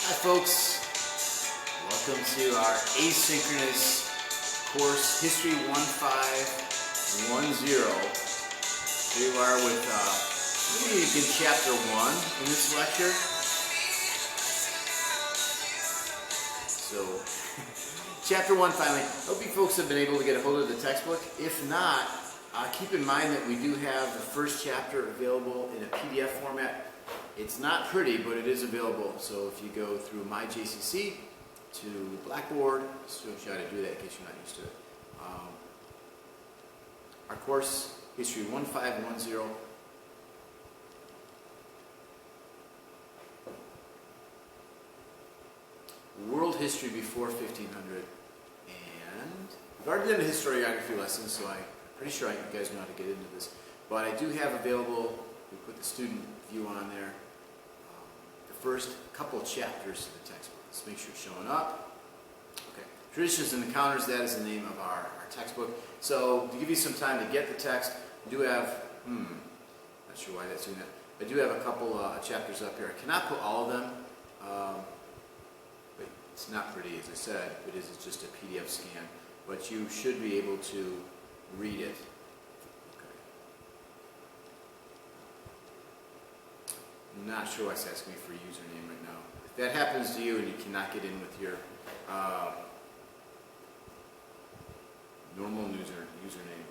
Hi folks, welcome to our asynchronous course, History 1510. Here we are with, maybe in chapter 1 in this lecture. So, chapter 1 finally. Hope you folks have been able to get a hold of the textbook. If not, keep in mind that we do have the first chapter available in a PDF format. It's not pretty, but it is available. So if you go through MyJCC to Blackboard, just to show you how to do that in case you're not used to it. Our course, History 1510. World History before 1500. And we've already done a historiography lesson, so I'm pretty sure you guys know how to get into this. But I do have available, we put the student view on there, the first couple chapters of the textbook. Let's make sure it's showing up. Okay. Traditions and Encounters, that is the name of our textbook. So to give you some time to get the text, I do have, not sure why that's doing that. I do have a couple chapters up here. I cannot put all of them. But it's not pretty, as I said. It is just a PDF scan. But you should be able to read it. I'm not sure why it's asking me for a username right now. If that happens to you and you cannot get in with your normal username.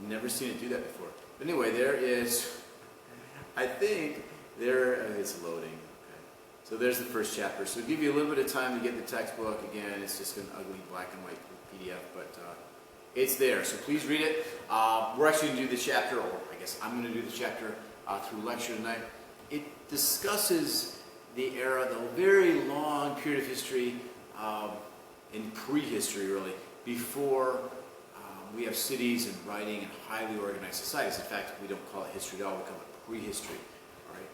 Never seen it do that before. But anyway, there is, I think, there it's loading. Okay. So there's the first chapter. So it'll give you a little bit of time to get the textbook. Again, it's just an ugly black and white PDF, but it's there, so please read it. We're actually going to do the chapter, or I guess I'm going to do the chapter through lecture tonight. It discusses the era, the very long period of history, in prehistory really, before we have cities and writing and highly organized societies. In fact, we don't call it history at all, we call it prehistory. All right?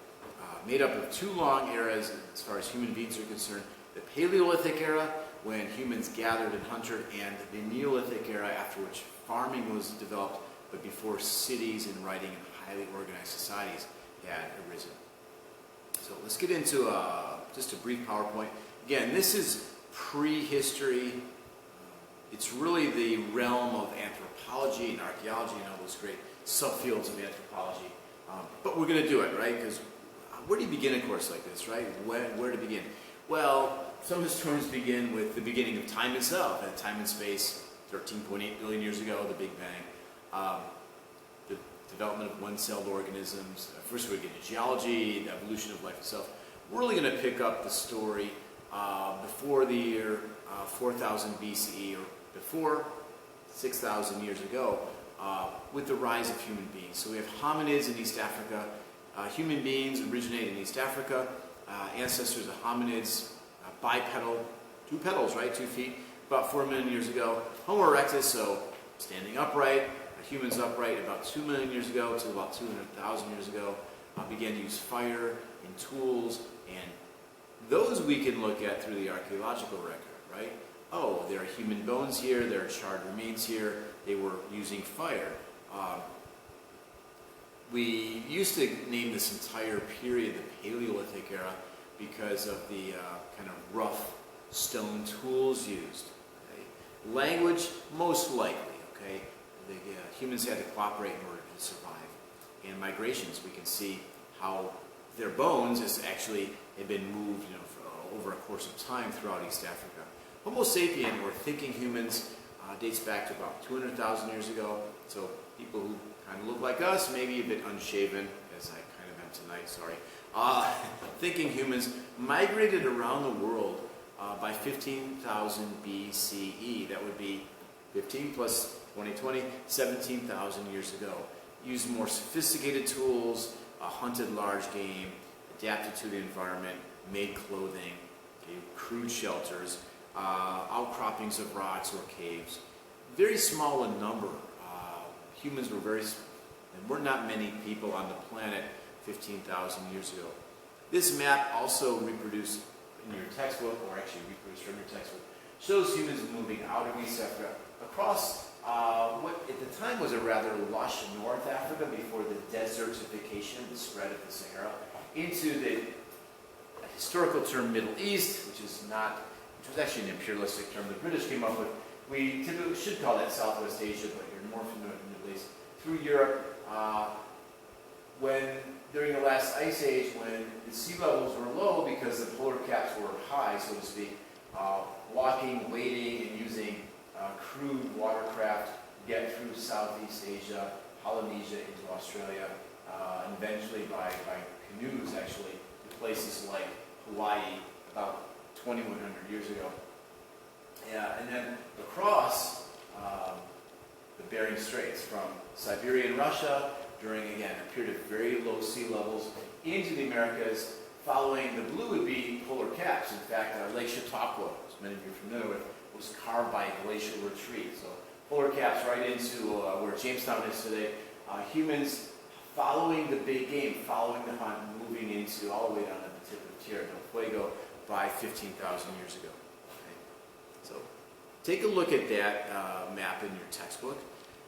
Made up of two long eras as far as human beings are concerned. The Paleolithic era, when humans gathered and hunted, and the Neolithic era, after which farming was developed, but before cities and writing and highly organized societies had arisen. So let's get into just a brief PowerPoint. Again, this is prehistory. It's really the realm of anthropology and archaeology and all those great subfields of anthropology. But we're going to do it, right? Because where do you begin a course like this, right? Where to begin? Well, some historians begin with the beginning of time itself, and time and space, 13.8 billion years ago, the Big Bang, the development of one-celled organisms. First we're going to get into geology, the evolution of life itself. We're really going to pick up the story before the year 4000 BCE, or before 6,000 years ago, with the rise of human beings. So we have hominids in East Africa. Human beings originate in East Africa. Ancestors of hominids, bipedal, 2 pedals, right, 2 feet, about 4 million years ago. Homo erectus, so standing upright, humans upright about 2 million years ago to about 200,000 years ago, began to use fire and tools, and those we can look at through the archaeological record, right? Oh, there are human bones here, there are charred remains here, they were using fire. We used to name this entire period the Paleolithic era because of the kind of rough stone tools used. Okay? Language, most likely. Okay, the humans had to cooperate in order to survive. And migrations, we can see how their bones actually had been moved, over a course of time throughout East Africa. Homo sapien, or thinking humans, dates back to about 200,000 years ago. So people who kind of look like us, maybe a bit unshaven, as I kind of am tonight, sorry. Thinking humans migrated around the world by 15,000 BCE. That would be 15 plus 2020, 17,000 years ago. Used more sophisticated tools, hunted large game, adapted to the environment, made clothing, okay, crude shelters, outcroppings of rocks or caves. Very small in number. Humans were there were not many people on the planet 15,000 years ago. This map, also reproduced in your textbook, or actually reproduced from your textbook, shows humans moving out of East Africa across what at the the time was a rather lush North Africa before the desertification, the spread of the Sahara, into the historical term Middle East, which was actually an imperialistic term the British came up with. We typically should call that Southwest Asia, but you're more familiar with the Middle East. Through Europe, during the last ice age, when the sea levels were low because the polar caps were high, so to speak, walking, wading, and using crude watercraft to get through Southeast Asia, Polynesia into Australia, and eventually by canoes actually to places like Hawaii about 2,100 years ago. Yeah, and then across the Bering Straits from Siberia and Russia during, again, a period of very low sea levels into the Americas. Following the blue would be polar caps. In fact, Lake Chautauqua, as many of you are familiar with, was carved by a glacial retreat. So polar caps right into where Jamestown is today. Humans following the big game, following the hunt, moving into all the way down to the tip of Tierra del Fuego by 15,000 years ago. Okay. So take a look at that map in your textbook.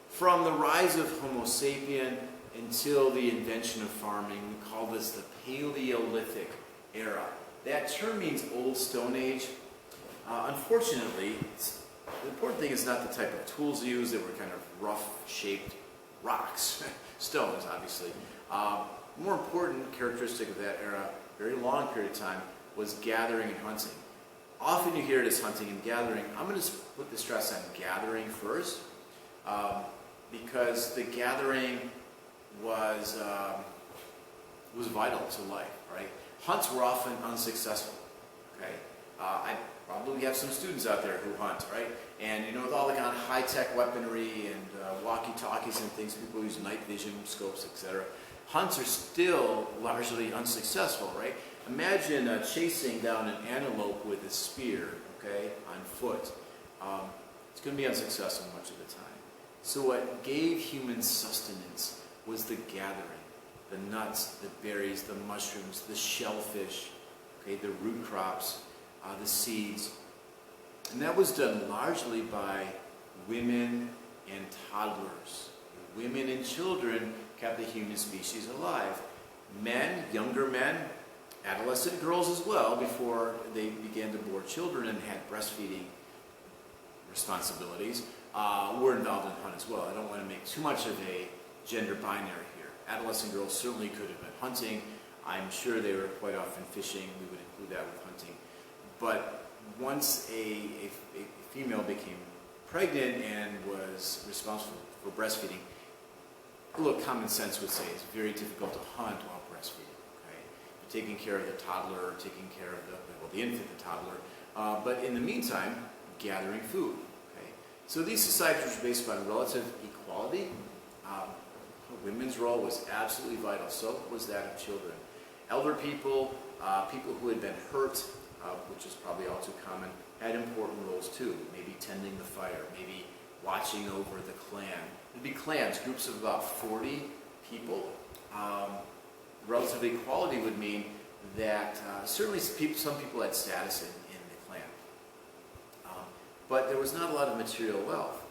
From the rise of Homo sapien until the invention of farming, we call this the Paleolithic era. That term means Old Stone Age. Unfortunately, the important thing is not the type of tools used. They were kind of rough-shaped rocks, stones, obviously. More important characteristic of that era, very long period of time, was gathering and hunting. Often you hear it as hunting and gathering. I'm going to put the stress on gathering first, because the gathering was vital to life, right? Hunts were often unsuccessful, okay? I probably have some students out there who hunt, right? And you know, with all the kind of high-tech weaponry and walkie-talkies and things, people use night vision, scopes, etc. Hunts are still largely unsuccessful, right? Imagine chasing down an antelope with a spear, okay, on foot. It's going to be unsuccessful much of the time. So what gave humans sustenance was the gathering, the nuts, the berries, the mushrooms, the shellfish, okay, the root crops, the seeds. And that was done largely by women and toddlers. Women and children kept the human species alive. Men, younger men, adolescent girls as well, before they began to bore children and had breastfeeding responsibilities, were involved in the hunt as well. I don't want to make too much of a gender binary here. Adolescent girls certainly could have been hunting. I'm sure they were quite often fishing. We would include that with hunting. But once a female became pregnant and was responsible for breastfeeding, a little common sense would say it's very difficult to hunt while breastfeeding. Okay? You're taking care of the toddler, taking care of the infant, the toddler, but in the meantime, gathering food. Okay? So these societies were based on relative equality. Women's role was absolutely vital. So was that of children. Elder people, people who had been hurt, which is probably all too common, had important roles too. Maybe tending the fire, maybe watching over the clan. There'd be clans, groups of about 40 people. Relative equality would mean that certainly some people had status in the clan. But there was not a lot of material wealth.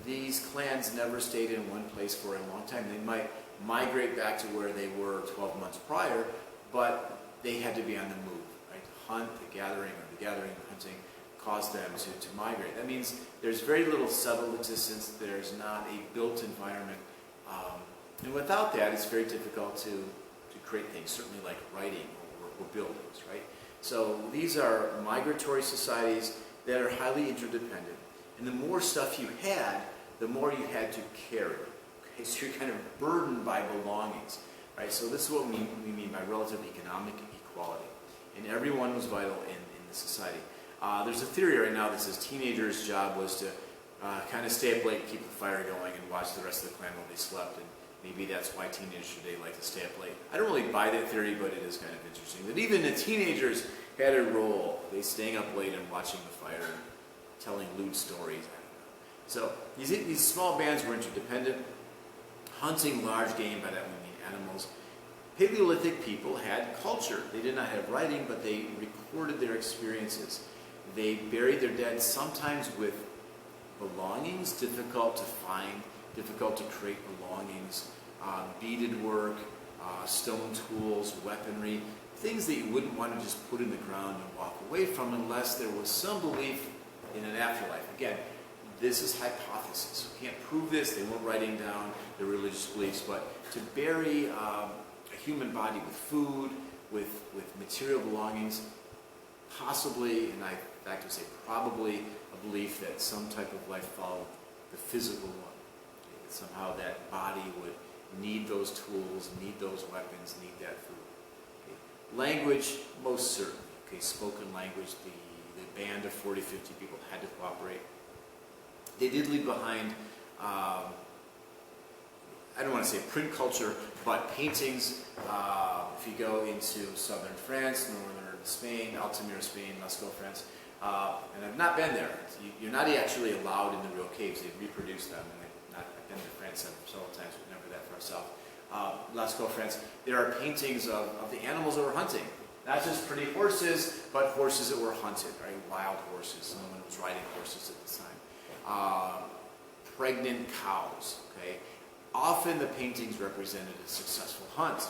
These clans never stayed in one place for a long time. They might migrate back to where they were 12 months prior, but they had to be on the move, right? To hunt, the gathering, the hunting, caused them to migrate. That means there's very little settled existence. There's not a built environment. And without that, it's very difficult to create things, certainly like writing or buildings, right? So these are migratory societies that are highly interdependent. And the more stuff you had, the more you had to carry. Okay? So you're kind of burdened by belongings, right? So this is what we mean by relative economic equality. And everyone was vital in the society. There's a theory right now that says teenagers' job was to kind of stay up late, keep the fire going, and watch the rest of the clan while they slept. And maybe that's why teenagers today like to stay up late. I don't really buy that theory, but it is kind of interesting that even the teenagers had a role. They staying up late and watching the fire and telling lewd stories. I don't know. So these small bands were interdependent, hunting large game. By that we mean animals. Paleolithic people had culture. They did not have writing, but they recorded their experiences. They buried their dead sometimes with belongings difficult to find difficult to create belongings, beaded work, stone tools, weaponry, things that you wouldn't want to just put in the ground and walk away from unless there was some belief in an afterlife. Again, this is hypothesis. We can't prove this. They weren't writing down their religious beliefs, but to bury a human body with food, with material belongings, possibly, and I in fact would say probably, a belief that some type of life followed the physical one. Okay, that somehow that body would need those tools, need those weapons, need that food. Okay. Language, most certainly. Okay, spoken language, the band of 40, 50 people had to cooperate. They did leave behind, I don't want to say print culture, but paintings. If you go into southern France, northern Spain, Altamira, Spain, Lascaux, France, and I've not been there. You're not actually allowed in the real caves. They reproduce them, and I've been to France several times, but never that far south. Lascaux, France. There are paintings of the animals that were hunting. Not just pretty horses, but horses that were hunted, right? Wild horses. No one was riding horses at the time. Pregnant cows, okay? Often the paintings represented a successful hunt.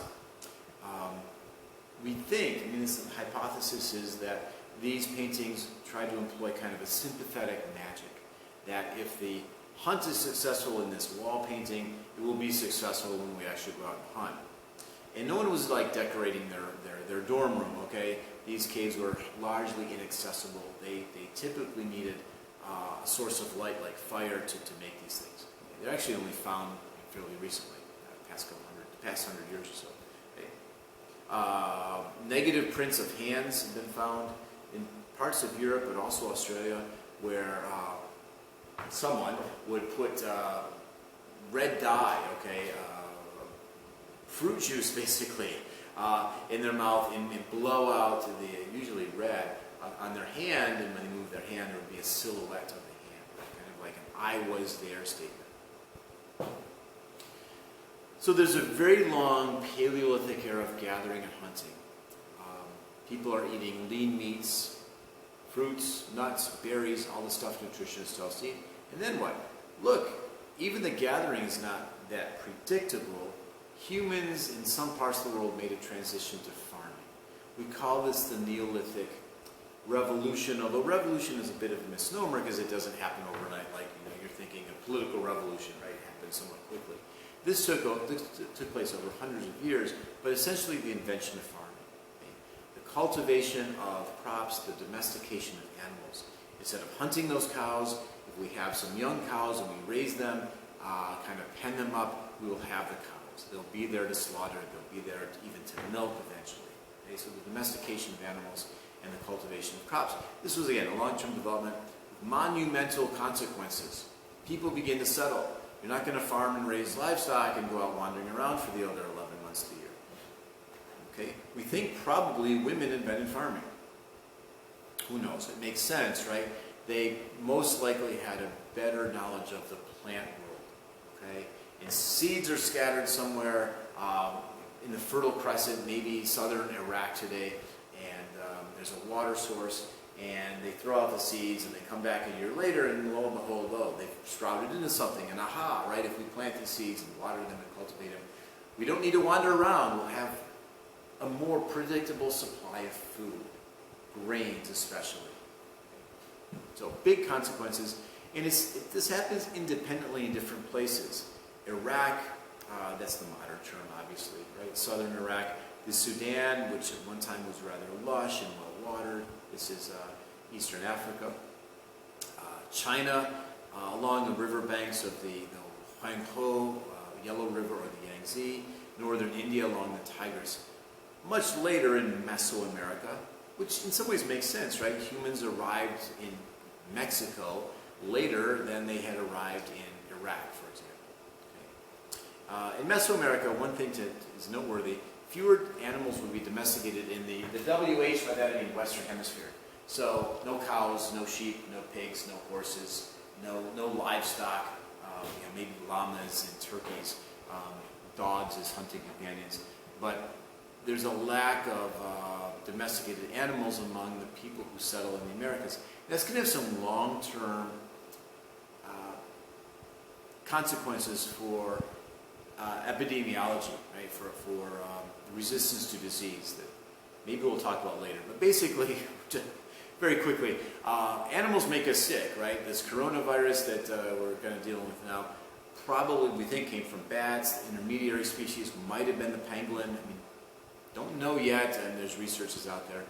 We think, this hypothesis is that these paintings try to employ kind of a sympathetic magic, that if the hunt is successful in this wall painting, it will be successful when we actually go out and hunt. And no one was like decorating their dorm room, okay? These caves were largely inaccessible. They typically needed a source of light like fire to make these things. They're actually only found fairly recently, past 100 years or so. Negative prints of hands have been found in parts of Europe, but also Australia, where someone would put red dye, okay, fruit juice basically, in their mouth and blow out the usually red on their hand, and when they move their hand, there would be a silhouette of the hand, kind of like an "I was there" statement. So there's a very long Paleolithic era of gathering and hunting. People are eating lean meats, fruits, nuts, berries, all the stuff nutritionists tell us to eat. And then what? Look, even the gathering is not that predictable. Humans in some parts of the world made a transition to farming. We call this the Neolithic revolution, although revolution is a bit of a misnomer because it doesn't happen overnight like you're thinking a political revolution, right? It happened somewhat quickly. This took place over hundreds of years, but essentially the invention of farming. Okay? The cultivation of crops, the domestication of animals. Instead of hunting those cows, if we have some young cows and we raise them, kind of pen them up, we will have the cows. They'll be there to slaughter, they'll be there even to milk eventually. Okay? So the domestication of animals and the cultivation of crops. This was, again, a long-term development with monumental consequences. People begin to settle. You're not going to farm and raise livestock and go out wandering around for the other 11 months of the year. Okay? We think probably women invented farming. Who knows? It makes sense, right? They most likely had a better knowledge of the plant world. Okay? And seeds are scattered somewhere in the Fertile Crescent, maybe southern Iraq today, and there's a water source. And they throw out the seeds, and they come back a year later, and lo and behold, they've sprouted into something. And aha, right, if we plant these seeds and water them and cultivate them, we don't need to wander around. We'll have a more predictable supply of food, grains especially. So big consequences. And this happens independently in different places. Iraq, that's the modern term, obviously, right? Southern Iraq. The Sudan, which at one time was rather lush and well-watered. This is Eastern Africa. China, along the riverbanks of the Huanghe, Yellow River, or the Yangtze. Northern India along the Tigris. Much later in Mesoamerica, which in some ways makes sense, right? Humans arrived in Mexico later than they had arrived in Iraq, for example. Okay. In Mesoamerica, one thing is noteworthy. Fewer animals would be domesticated in the WH, by that I mean Western Hemisphere. So no cows, no sheep, no pigs, no horses, no livestock, maybe llamas and turkeys, dogs as hunting companions. But there's a lack of domesticated animals among the people who settle in the Americas. That's going to have some long-term consequences for epidemiology, right? For resistance to disease that maybe we'll talk about later. But basically, just very quickly, animals make us sick, right? This coronavirus that we're kind of dealing with now, probably we think came from bats. The intermediary species might have been the pangolin. I mean, don't know yet, and there's researches out there.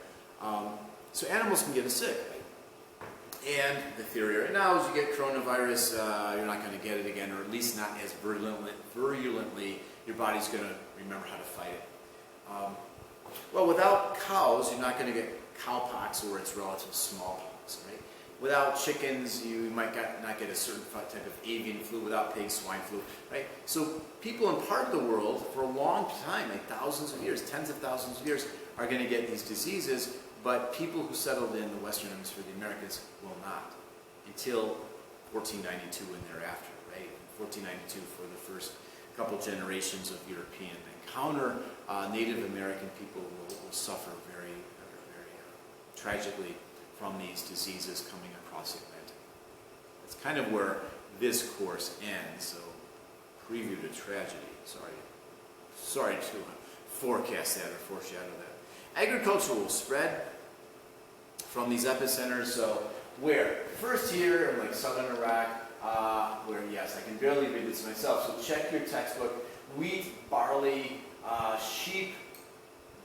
So animals can get us sick, right? And the theory right now is you get coronavirus, you're not going to get it again, or at least not as virulently. Your body's going to remember how to fight it. Well, without cows, you're not going to get cowpox or its relative smallpox, right? Without chickens, you might not get a certain type of avian flu. Without pigs, swine flu, right? So people in part of the world for a long time, like thousands of years, tens of thousands of years, are going to get these diseases, but people who settled in the Western Hemisphere, the Americans, will not until 1492 and thereafter, right? 1492 for the first couple generations of European encounter, Native American people will suffer very, very tragically from these diseases coming across the Atlantic. That's kind of where this course ends. So, preview to tragedy. Sorry to forecast that or foreshadow that. Agriculture will spread from these epicenters. So, where? First here in like southern Iraq, where yes, I can barely read this myself. So check your textbook. Wheat, barley, sheep,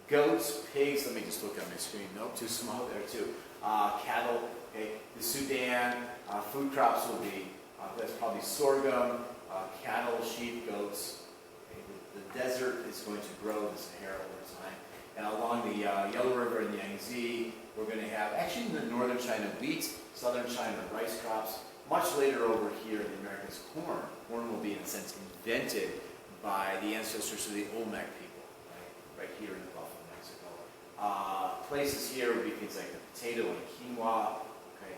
goats, pigs. Let me just look at my screen. Nope, too small there too. Cattle. Okay. The Sudan. Food crops will be that's probably sorghum, cattle, sheep, goats. Okay. The desert is going to grow the Sahara over time. And along the Yellow River and the Yangtze, we're going to have, actually in the northern China, wheat, southern China, rice crops. Much later over here in the Americas, corn. Corn will be, in a sense, invented by the ancestors of the Olmec people, right here in the Gulf of Mexico. Places here would be things like the potato and quinoa. Okay,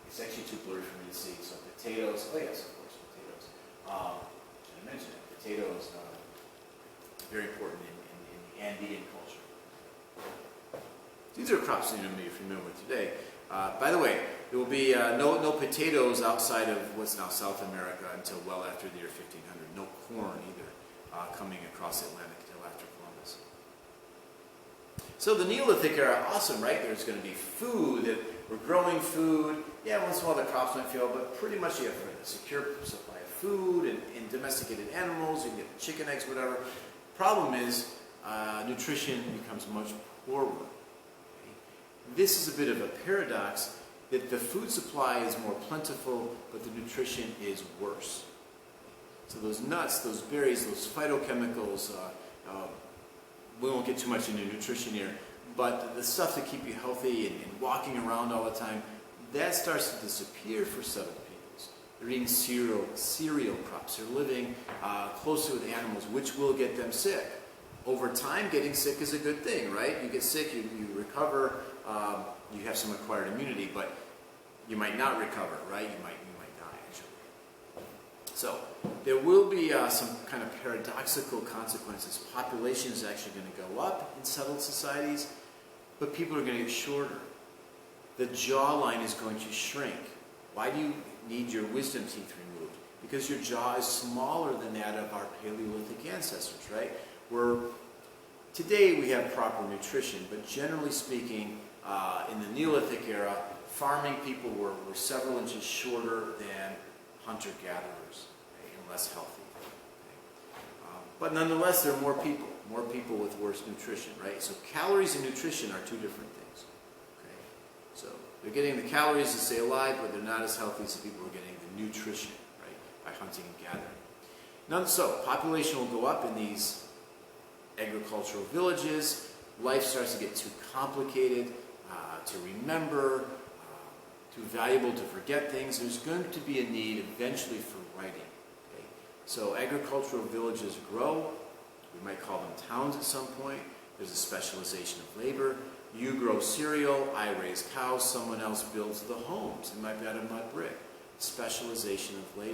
it's actually too blurry for me to see. So potatoes, oh yes, of course, potatoes. Should I mention it? Potatoes, very important in the Andean culture. These are crops that you may be familiar with today. By the way, there will be no potatoes outside of what's now South America until well after the year 1500. No corn either coming across the Atlantic until after Columbus. So the Neolithic era, awesome, right? There's going to be food, that we're growing food. Yeah, once in a while the crops might fail, but pretty much you have a secure supply of food and domesticated animals. You can get chicken, eggs, whatever. Problem is, nutrition becomes much poorer. This is a bit of a paradox that the food supply is more plentiful, but the nutrition is worse. So those nuts, those berries, those phytochemicals, we won't get too much into nutrition here, but the stuff that keep you healthy and walking around all the time, that starts to disappear for southern peoples. They're eating cereal crops. They're living closely with animals, which will get them sick. Over time, getting sick is a good thing, right? You get sick, you recover, you have some acquired immunity, but you might not recover, right? You might die, actually. So there will be some kind of paradoxical consequences. Population is actually going to go up in settled societies, but people are going to get shorter. The jawline is going to shrink. Why do you need your wisdom teeth removed? Because your jaw is smaller than that of our Paleolithic ancestors, right? Today we have proper nutrition, but generally speaking, in the Neolithic era, farming people were several inches shorter than hunter-gatherers, okay, and less healthy. Okay. But nonetheless, there are more people with worse nutrition, right? So calories and nutrition are two different things. Okay? So they're getting the calories to stay alive, but they're not as healthy as the people who are getting the nutrition, right, by hunting and gathering. So population will go up in these agricultural villages. Life starts to get too complicated to remember, too valuable to forget things. There's going to be a need eventually for writing. Okay? So agricultural villages grow. We might call them towns at some point. There's a specialization of labor. You grow cereal, I raise cows, someone else builds the homes. It might be out of mud brick. Specialization of labor.